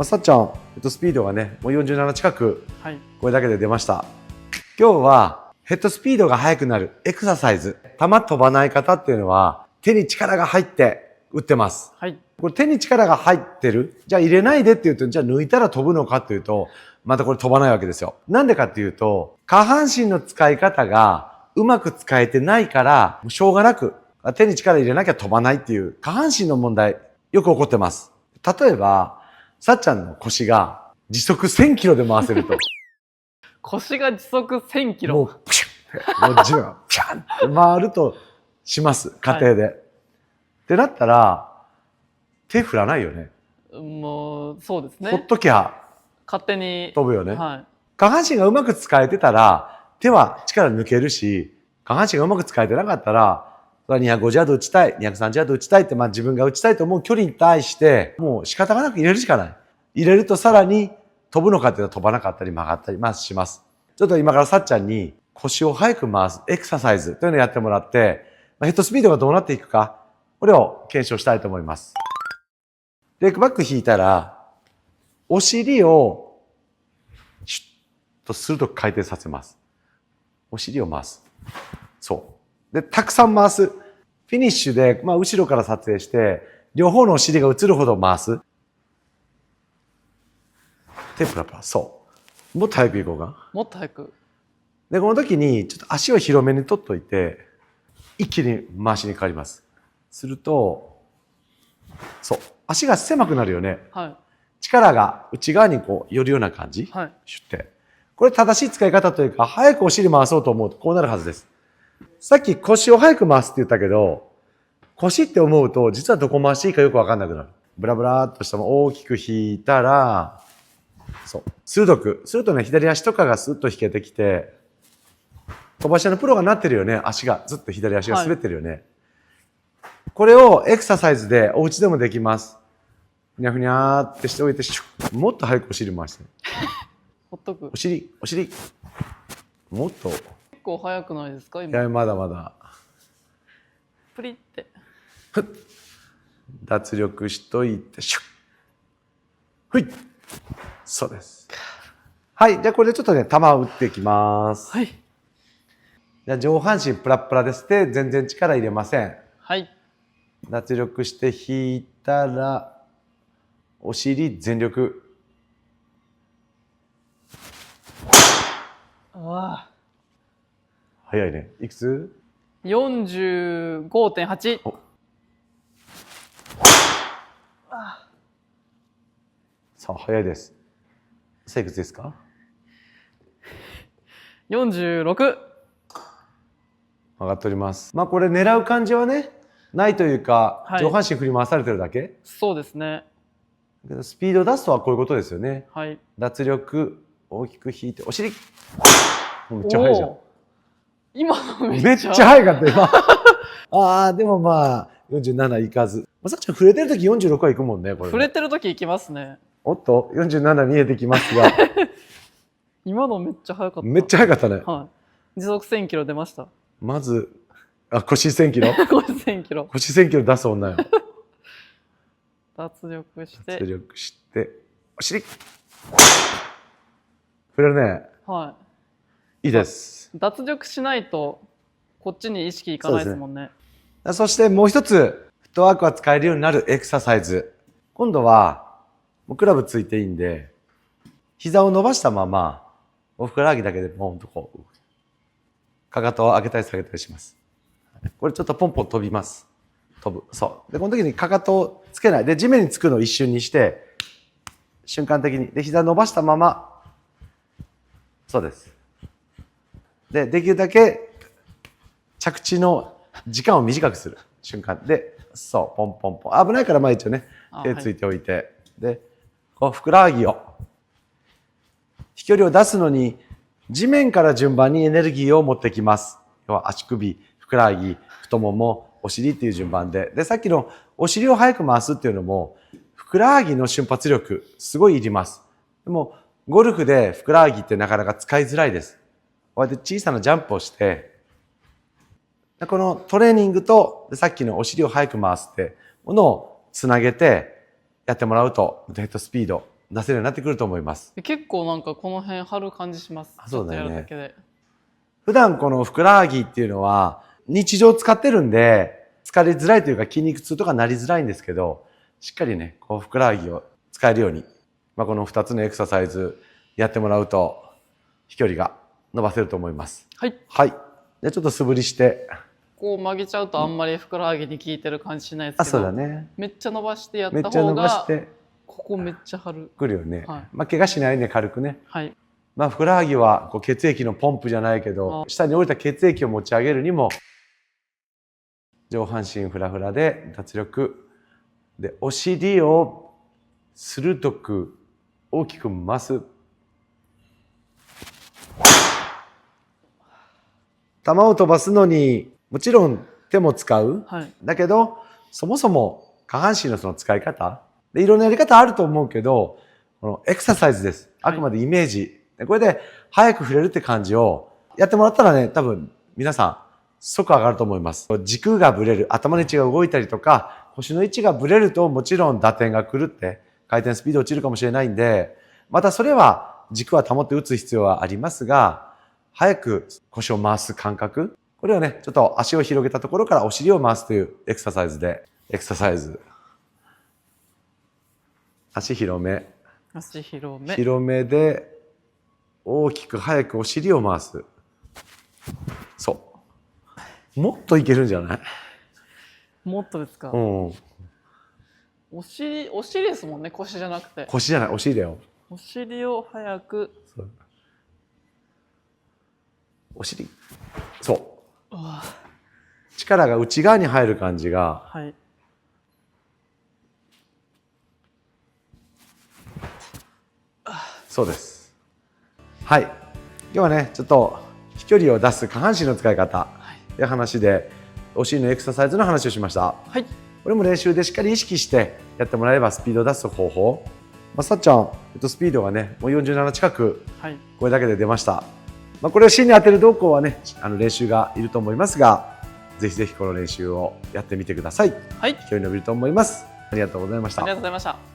さっちゃん、スピードがね、もう47近く、はい。これだけで出ました。今日は、ヘッドスピードが速くなるエクササイズ。球飛ばない方っていうのは、手に力が入って打ってます。はい。これ手に力が入ってる。じゃあ入れないでって言うと、じゃあ抜いたら飛ぶのかっていうと、またこれ飛ばないわけですよ。なんでかっていうと、下半身の使い方がうまく使えてないから、しょうがなく、手に力入れなきゃ飛ばないっていう下半身の問題、よく起こってます。例えば、さっちゃんの腰が時速1000キロで回せると。腰が時速1000キロ。もう、プシュッもう自分がピャンって回るとします。家庭で。ってなったら、手振らないよね。もう、そうですね。ほっときゃ勝手に。飛ぶよね。はい。下半身がうまく使えてたら、手は力抜けるし、下半身がうまく使えてなかったら、250ヤード打ちたい、230ヤード打ちたいって、自分が打ちたいと思う距離に対して、もう仕方がなく入れるしかない。入れるとさらに飛ぶのかっていうと飛ばなかったり曲がったりします。ちょっと今からさっちゃんに腰を速く回すエクササイズというのをやってもらって、ヘッドスピードがどうなっていくか、これを検証したいと思います。レッグバック引いたら、お尻をシュッと鋭く回転させます。お尻を回す。そう。で、たくさん回す。フィニッシュで、後ろから撮影して、両方のお尻が映るほど回す。手プラプラ。そう。もっと早く行こうか。もっと早く。で、この時に、ちょっと足を広めに取っといて、一気に回しにかかります。すると、そう。足が狭くなるよね。はい。力が内側に寄るような感じ。はい。シュッて。これ正しい使い方というか、早くお尻回そうと思うとこうなるはずです。さっき腰を早く回すって言ったけど、腰って思うと実はどこ回していいかよくわかんなくなる。ブラブラーっとしたも大きく引いたら、そう。鋭く。するとね、左足とかがスッと引けてきて、飛ばし屋のプロがなってるよね。足が、ずっと左足が滑ってるよね。はい、これをエクササイズでお家でもできます。ふにゃふにゃーってしておいて、もっと早くお尻回して。ほっとく。お尻。もっと。結構早くないですか今。いや、まだまだ。プリって。脱力しといて、シュッ。ふい。そうです。はい。じゃあこれでちょっとね、球を打っていきます。はい。じゃあ上半身プラップラですって全然力入れません。はい。脱力して引いたら、お尻全力。ああ。早いね。いくつ ?45.8。さあ、早いです。さあ、いくつですか ?46。上がっております。これ狙う感じはね、ないというか、はい、上半身振り回されてるだけ。そうですね。スピード出すとはこういうことですよね。はい。脱力、大きく引いて、お尻。めっちゃ速いじゃん。今のめっちゃ速かった、今。ああ、でも47いかず。さっちゃん触れてるとき46はいくもんね、これ。触れてるときいきますね。おっと、47見えてきますが。今のめっちゃ速かった。めっちゃ速かったね。はい。時速1000キロ出ました。まず、腰1000キロ腰1000キロ。腰1000キロ出す女よ。脱力して。脱力して、お尻。触れるね。はい。いいです。脱力しないと、こっちに意識いかないですもんね。そしてもう一つ、フットワークが使えるようになるエクササイズ。今度は、もうクラブついていいんで、膝を伸ばしたまま、ふくらはぎだけでポンとかかとを上げたり下げたりします。これちょっとポンポン飛びます。飛ぶ。そう。で、この時にかかとをつけない。で、地面につくのを一瞬にして、瞬間的に。で、膝伸ばしたまま、そうです。で、できるだけ着地の時間を短くする瞬間で、そう、ポンポンポン。危ないから一応ね、手ついておいて。はい、で、ふくらはぎを、飛距離を出すのに、地面から順番にエネルギーを持ってきます。要は足首、ふくらはぎ、太もも、お尻っていう順番で。で、さっきのお尻を早く回すっていうのも、ふくらはぎの瞬発力、すごいいります。でも、ゴルフでふくらはぎってなかなか使いづらいです。こうやって小さなジャンプをして、このトレーニングとさっきのお尻を早く回すってものをつなげてやってもらうと、ヘッドスピード出せるようになってくると思います。結構なんかこの辺張る感じします。そうだよねちょっとやるだけで。普段このふくらはぎっていうのは日常使ってるんで疲れづらいというか筋肉痛とかなりづらいんですけど、しっかりね、こうふくらはぎを使えるように、この2つのエクササイズやってもらうと飛距離が伸ばせると思います。はい。はい。で、ちょっと素振りして。こう曲げちゃうとあんまりふくらはぎに効いてる感じしないですけど。そうだね。めっちゃ伸ばしてやっためっちゃ伸方が、ばして。ここめっちゃ張る。くるよね。はい。怪我しないね、軽くね。はい。ふくらはぎはこう血液のポンプじゃないけど、下に降りた血液を持ち上げるにも、上半身フラフラで脱力。で、お尻を鋭く大きく回す。球を飛ばすのにもちろん手も使う。はい。だけど、そもそも下半身のその使い方でいろんなやり方あると思うけど、このエクササイズです。あくまでイメージ。でこれで早く触れるって感じをやってもらったらね、多分皆さん即上がると思います。軸がぶれる、頭の位置が動いたりとか、腰の位置がぶれるともちろん打点が来るって回転スピード落ちるかもしれないんで、またそれは軸は保って打つ必要はありますが、早く腰を回す感覚。これをね、ちょっと足を広げたところからお尻を回すというエクササイズで、エクササイズ。足広め。足広め。広めで、大きく早くお尻を回す。そう。もっといけるんじゃない？もっとですか？うん。お尻ですもんね、腰じゃなくて。腰じゃない、お尻だよ。お尻を早く。そう。お尻。そう。力が内側に入る感じが。はい。そうです。はい。今日はね、ちょっと飛距離を出す下半身の使い方という話で、お尻のエクササイズの話をしました。はい。これも練習でしっかり意識してやってもらえればスピードを出す方法。さっちゃん、スピードがね、もう47近く、これだけで出ました。これを芯に当てる動向はね、練習がいると思いますが、ぜひぜひこの練習をやってみてください。はい。飛距離伸びると思います。ありがとうございました。ありがとうございました。